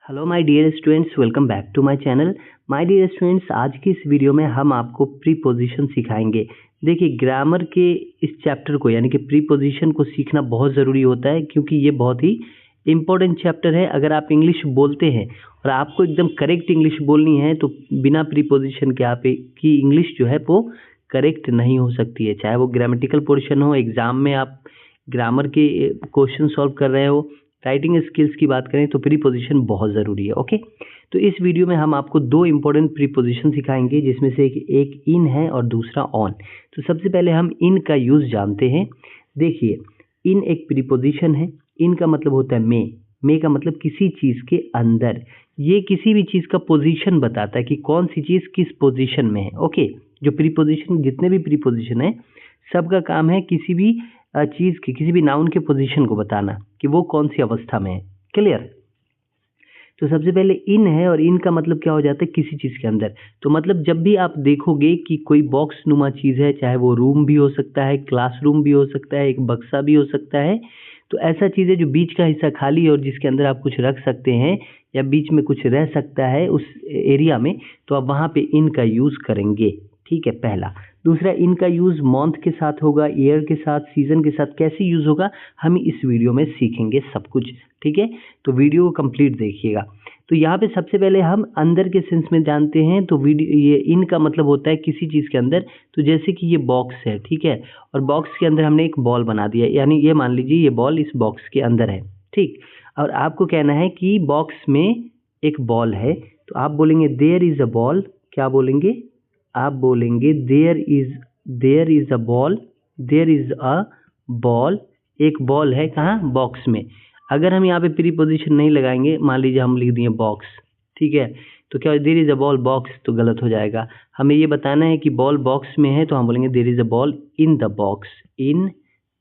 Hello my dear students, welcome back to my channel. My dear students, आज की इस video में हम आपको प्रीपोजिशन सिखाएंगे। देखिए, ग्रामर के इस चैप्टर को यानी कि प्रीपोजिशन को सीखना बहुत ज़रूरी होता है, क्योंकि ये बहुत ही इंपॉर्टेंट चैप्टर है। अगर आप इंग्लिश बोलते हैं और आपको एकदम करेक्ट इंग्लिश बोलनी है तो बिना प्रीपोजिशन के आपकी इंग्लिश जो है वो करेक्ट नहीं हो सकती है। चाहे वो ग्रामेटिकल पोर्शन हो, एग्जाम में आप ग्रामर के क्वेश्चन सॉल्व कर रहे हो, राइटिंग स्किल्स की बात करें तो प्रीपोजिशन बहुत ज़रूरी है। ओके, तो इस वीडियो में हम आपको दो इंपॉर्टेंट प्रीपोजिशन सिखाएंगे, जिसमें से एक इन है और दूसरा ऑन। तो सबसे पहले हम इन का यूज़ जानते हैं। देखिए, इन एक प्रीपोजिशन है। इन का मतलब होता है मे का मतलब किसी चीज़ के अंदर। ये किसी भी चीज़ का पोजीशन बताता है कि कौन सी चीज़ किस पोजीशन में है। ओके, जो प्रीपोजिशन, जितने भी प्रीपोजिशन है, सबका काम है किसी भी चीज़ की, किसी भी नाउन के पोजीशन को बताना कि वो कौन सी अवस्था में है। क्लियर? तो सबसे पहले इन है, और इन का मतलब क्या हो जाता है, किसी चीज़ के अंदर। तो मतलब जब भी आप देखोगे कि कोई बॉक्स नुमा चीज़ है, चाहे वो रूम भी हो सकता है, क्लासरूम भी हो सकता है, एक बक्सा भी हो सकता है, तो ऐसा चीज़ है जो बीच का हिस्सा खाली है और जिसके अंदर आप कुछ रख सकते हैं या बीच में कुछ रह सकता है उस एरिया में, तो आप वहाँ पे इन का यूज़ करेंगे। ठीक है, पहला। दूसरा, इनका यूज़ मंथ के साथ होगा, ईयर के साथ, सीजन के साथ। कैसे यूज़ होगा हम इस वीडियो में सीखेंगे सब कुछ। ठीक है, तो वीडियो को कंप्लीट देखिएगा। तो यहाँ पे सबसे पहले हम अंदर के सेंस में जानते हैं। तो वीडियो, ये इन का मतलब होता है किसी चीज़ के अंदर। तो जैसे कि ये बॉक्स है, ठीक है, और बॉक्स के अंदर हमने एक बॉल बना दिया, यानी ये मान लीजिए ये बॉल इस बॉक्स के अंदर है। ठीक, और आपको कहना है कि बॉक्स में एक बॉल है, तो आप बोलेंगे देयर इज़ अ बॉल। क्या बोलेंगे? आप बोलेंगे there is a ball, there is a ball. एक बॉल है कहाँ? बॉक्स में। अगर हम यहाँ पे प्रीपोजिशन नहीं लगाएंगे, मान लीजिए हम लिख दिए बॉक्स, ठीक है, तो क्या there is a ball box, तो गलत हो जाएगा। हमें ये बताना है कि बॉल बॉक्स में है, तो हम बोलेंगे there is a ball in the box. In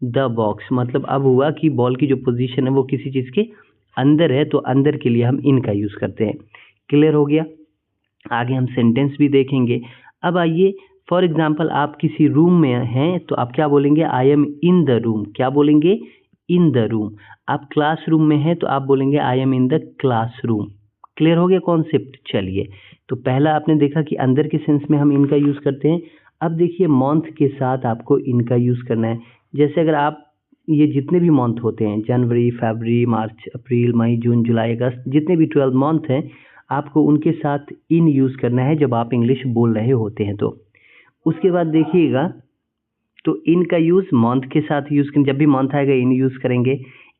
the box मतलब अब हुआ कि बॉल की जो पोजीशन है वो किसी चीज़ के अंदर है, तो अंदर के लिए हम इन का यूज़ करते हैं। क्लियर हो गया? आगे हम सेंटेंस भी देखेंगे। अब आइए, फॉर एग्जाम्पल आप किसी रूम में हैं, तो आप क्या बोलेंगे? I am in the room. क्या बोलेंगे? In the room. आप क्लासरूम में हैं, तो आप बोलेंगे I am in the classroom. Clear हो गया कॉन्सेप्ट? चलिए, तो पहला आपने देखा कि अंदर के सेंस में हम इनका यूज़ करते हैं। अब देखिए, मंथ के साथ आपको इनका यूज़ करना है। जैसे अगर आप, ये जितने भी मंथ होते हैं, जनवरी, फरवरी, मार्च, अप्रैल, मई, जून, जुलाई, अगस्त, जितने भी 12 मंथ हैं, आपको उनके साथ इन यूज़ करना है जब आप इंग्लिश बोल रहे होते हैं। तो उसके बाद देखिएगा, तो इन का यूज़ मंथ के साथ यूज़ करें, जब भी मंथ आएगा इन यूज़ करेंगे।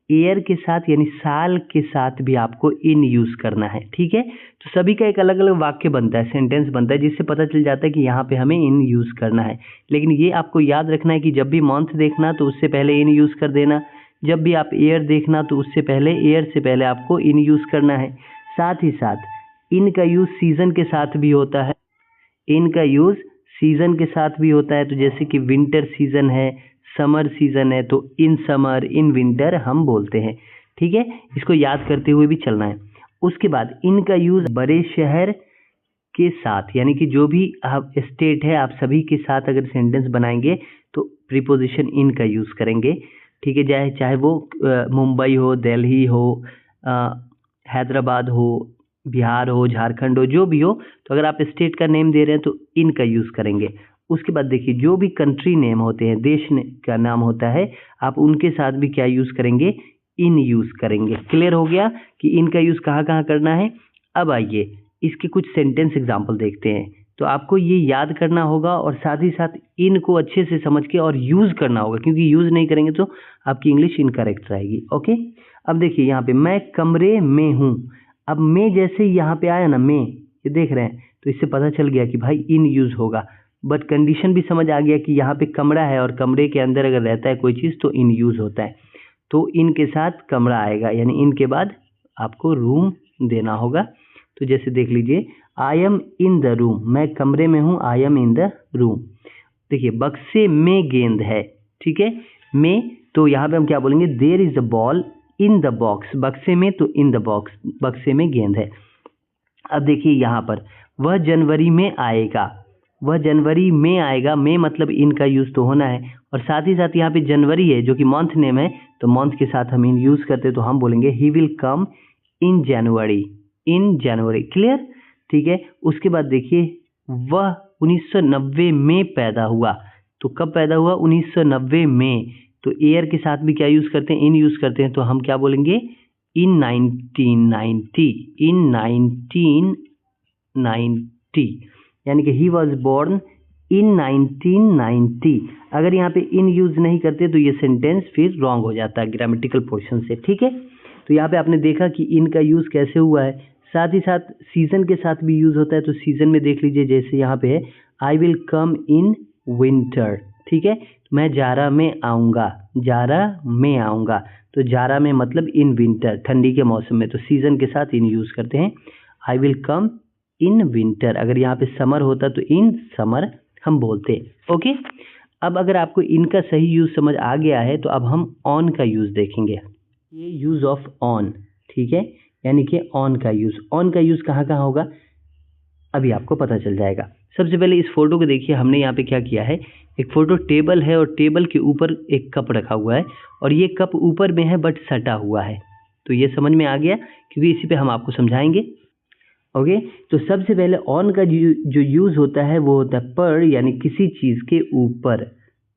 ईयर के साथ यानी साल के साथ भी आपको इन यूज़ करना है। ठीक है, तो सभी का एक अलग अलग वाक्य बनता है, सेंटेंस बनता है, जिससे पता चल जाता है कि यहाँ पे हमें इन यूज़ करना है। लेकिन ये आपको याद रखना है कि जब भी मंथ देखना तो उससे पहले इन यूज़ कर देना, जब भी आप ईयर देखना तो उससे पहले, ईयर से पहले आपको इन यूज़ करना है। साथ ही साथ इनका यूज़ सीज़न के साथ भी होता है। इनका यूज़ सीज़न के साथ भी होता है। तो जैसे कि विंटर सीज़न है, समर सीज़न है, तो इन समर, इन विंटर हम बोलते हैं। ठीक है, इसको याद करते हुए भी चलना है। उसके बाद इनका यूज़ बड़े शहर के साथ, यानी कि जो भी आप स्टेट है, आप सभी के साथ अगर सेंटेंस बनाएंगे तो प्रीपोजिशन इन का यूज़ करेंगे। ठीक है, चाहे वो मुंबई हो, दिल्ली हो, हैदराबाद हो, बिहार हो, झारखंड हो, जो भी हो, तो अगर आप स्टेट का नेम दे रहे हैं तो इन का यूज़ करेंगे। उसके बाद देखिए, जो भी कंट्री नेम होते हैं, देश का नाम होता है, आप उनके साथ भी क्या यूज़ करेंगे? इन यूज़ करेंगे। क्लियर हो गया कि इनका यूज़ कहाँ कहाँ करना है। अब आइए, इसके कुछ सेंटेंस एग्जाम्पल देखते हैं। तो आपको ये याद करना होगा और साथ ही साथ इनको अच्छे से समझ के और यूज़ करना होगा, क्योंकि यूज़ नहीं करेंगे तो आपकी इंग्लिश इनकरेक्ट रहेगी। ओके, अब देखिए यहाँ पे मैं कमरे में हूँ। अब मैं जैसे ही यहाँ पे आया ना, मैं, ये देख रहे हैं, तो इससे पता चल गया कि भाई इन यूज़ होगा। बट कंडीशन भी समझ आ गया कि यहाँ पे कमरा है और कमरे के अंदर अगर रहता है कोई चीज़ तो इन यूज़ होता है। तो इन के साथ कमरा आएगा, यानी इन के बाद आपको रूम देना होगा। तो जैसे देख लीजिए, I am in the room, मैं कमरे में हूँ, I am in the room. देखिए, बक्से में गेंद है। ठीक है, में, तो यहाँ पे हम क्या बोलेंगे? There is a ball in the box. बक्से में, तो इन द बॉक्स, बक्से में गेंद है। अब देखिए यहाँ पर, वह जनवरी में आएगा। वह जनवरी में आएगा, में मतलब इनका यूज़ तो होना है, और साथ ही साथ यहाँ पे जनवरी है जो कि मंथ नेम है, तो मंथ के साथ हम इन यूज़ करते हैं, तो हम बोलेंगे he will come in January. In January. Clear? ठीक है। उसके बाद देखिए वह 1990 में पैदा हुआ। तो कब पैदा हुआ? 1990 में। तो ईयर के साथ भी क्या यूज करते हैं? इन यूज करते हैं। तो हम क्या बोलेंगे? इन 1990। इन 1990 यानी कि ही वॉज बोर्न इन 1990। अगर यहाँ पे इन यूज नहीं करते तो ये सेंटेंस फिर रॉन्ग हो जाता है ग्रामेटिकल पोर्शन से। ठीक है। तो यहाँ पे आपने देखा कि इन का यूज कैसे हुआ है। साथ ही साथ सीजन के साथ भी यूज होता है। तो सीजन में देख लीजिए, जैसे यहाँ पे है I will come in winter. ठीक है। मैं जाड़ा में आऊँगा। जाड़ा में आऊँगा। तो जाड़ा में मतलब इन विंटर, ठंडी के मौसम में। तो सीजन के साथ इन यूज करते हैं। I will come in winter. अगर यहाँ पे समर होता तो इन समर हम बोलते। ओके। अब अगर आपको इनका सही यूज समझ आ गया है तो अब हम ऑन का यूज देखेंगे। ये यूज ऑफ ऑन। ठीक है। यानी कि ऑन का यूज। ऑन का यूज कहाँ कहाँ होगा अभी आपको पता चल जाएगा। सबसे पहले इस फोटो को देखिए, हमने यहाँ पे क्या किया है, एक फोटो टेबल है और टेबल के ऊपर एक कप रखा हुआ है और ये कप ऊपर में है बट सटा हुआ है। तो ये समझ में आ गया, क्योंकि इसी पे हम आपको समझाएंगे। ओके। तो सबसे पहले ऑन का जो यूज होता है वो होता है पर, यानी किसी चीज के ऊपर।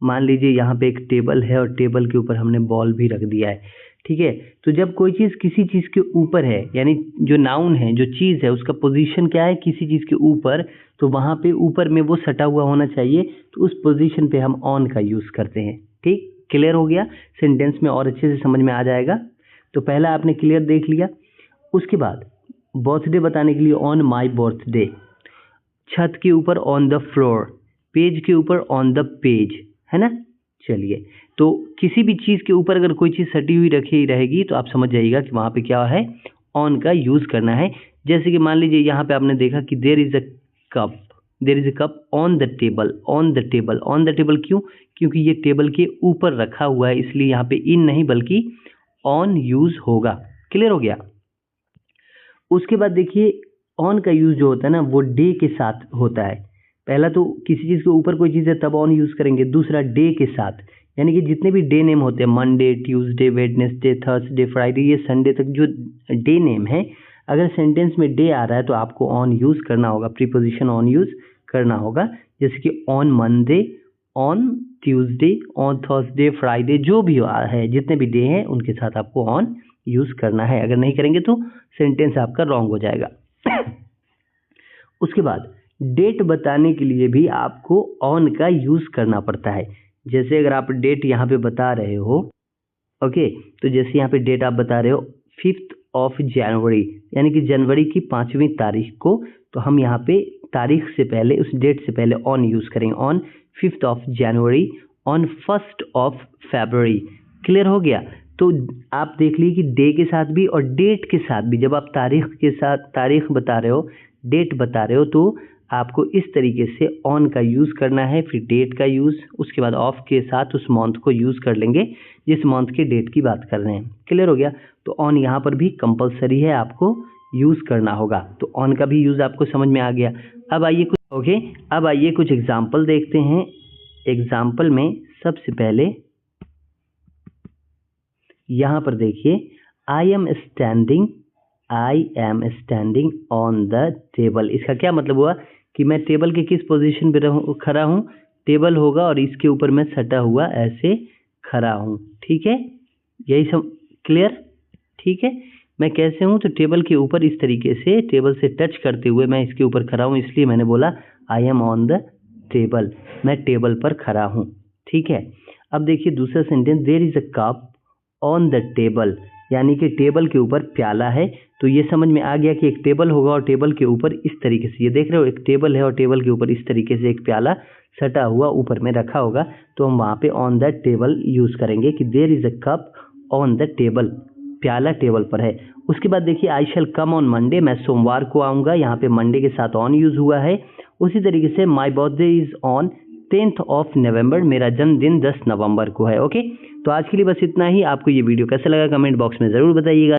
मान लीजिए यहाँ पे एक टेबल है और टेबल के ऊपर हमने बॉल भी रख दिया है। ठीक है। तो जब कोई चीज किसी चीज के ऊपर है, यानी जो नाउन है, जो चीज है, उसका पोजीशन क्या है, किसी चीज के ऊपर, तो वहां पे ऊपर में वो सटा हुआ होना चाहिए। तो उस पोजीशन पे हम ऑन का यूज करते हैं। ठीक। क्लियर हो गया? सेंटेंस में और अच्छे से समझ में आ जाएगा। तो पहला आपने क्लियर देख लिया। उसके बाद बर्थडे बताने के लिए ऑन माई बर्थडे, छत के ऊपर ऑन द फ्लोर, पेज के ऊपर ऑन द पेज, है ना। चलिए, तो किसी भी चीज के ऊपर अगर कोई चीज सटी हुई रखी रहेगी तो आप समझ जाइएगा कि वहां पे क्या है, ऑन का यूज करना है। जैसे कि मान लीजिए यहाँ पे आपने देखा कि there is a cup, there is a cup on the table. On the table, on the table क्यों? क्योंकि ये टेबल के ऊपर रखा हुआ है, इसलिए यहाँ पे इन नहीं बल्कि ऑन यूज होगा। क्लियर हो गया? उसके बाद देखिए ऑन का यूज जो होता है ना वो डे के साथ होता है। पहला तो किसी चीज के ऊपर कोई चीज है तब ऑन यूज करेंगे। दूसरा डे के साथ, यानी कि जितने भी डे नेम होते हैं, Monday, Tuesday, Wednesday, Thursday, Friday, ये संडे तक जो डे नेम है, अगर सेंटेंस में डे आ रहा है तो आपको ऑन यूज करना होगा, प्रीपोजिशन ऑन यूज करना होगा। जैसे कि on Monday, on Tuesday, on Thursday, Friday, जो भी है, जितने भी डे हैं उनके साथ आपको ऑन यूज करना है। अगर नहीं करेंगे तो सेंटेंस आपका रॉन्ग हो जाएगा। उसके बाद डेट बताने के लिए भी आपको ऑन का यूज करना पड़ता है। जैसे अगर आप डेट यहाँ पे बता रहे हो, ओके, तो जैसे यहाँ पे डेट आप बता रहे हो 5th of जनवरी, यानी कि जनवरी की 5वीं तारीख को, तो हम यहाँ पे तारीख से पहले, उस डेट से पहले ऑन यूज करेंगे। On 5th of January, on 1st of February. Clear हो गया? तो आप देख लीजिए कि डे के साथ भी और डेट के साथ भी, जब आप तारीख के साथ तारीख बता रहे हो, डेट बता रहे हो, तो आपको इस तरीके से ऑन का यूज करना है। फिर डेट का यूज, उसके बाद ऑफ के साथ उस मंथ को यूज कर लेंगे जिस मंथ के डेट की बात कर रहे हैं। क्लियर हो गया? तो ऑन यहाँ पर भी कंपलसरी है, आपको यूज करना होगा। तो ऑन का भी यूज आपको समझ में आ गया। अब आइए कुछ अब आइए कुछ एग्जाम्पल देखते हैं। एग्जाम्पल में सबसे पहले यहाँ पर देखिए, I am standing on the table. इसका क्या मतलब हुआ कि मैं टेबल के किस पोजीशन पे खड़ा हूँ? टेबल होगा और इसके ऊपर मैं सटा हुआ ऐसे खड़ा हूँ। ठीक है, यही सब क्लियर? ठीक है, मैं कैसे हूँ? तो टेबल के ऊपर इस तरीके से, टेबल से टच करते हुए मैं इसके ऊपर खड़ा हूँ, इसलिए मैंने बोला I am on the table, मैं टेबल पर खड़ा हूँ। ठीक है। अब देखिए दूसरा sentence, there is a cup on the table, यानी कि टेबल के ऊपर प्याला है। तो ये समझ में आ गया कि एक टेबल होगा और टेबल के ऊपर इस तरीके से, ये देख रहे हो, एक टेबल है और टेबल के ऊपर इस तरीके से एक प्याला सटा हुआ ऊपर में रखा होगा। तो हम वहाँ पे ऑन द टेबल यूज करेंगे कि there is a cup on the table, प्याला टेबल पर है। उसके बाद देखिए, आई शैल कम ऑन मंडे, मैं सोमवार को आऊँगा, यहाँ पे मंडे के साथ ऑन यूज हुआ है। उसी तरीके से my birthday is on 10th of नवंबर, मेरा जन्मदिन 10 नवंबर को है। ओके, तो आज के लिए बस इतना ही। आपको ये वीडियो कैसा लगा कमेंट बॉक्स में ज़रूर बताइएगा।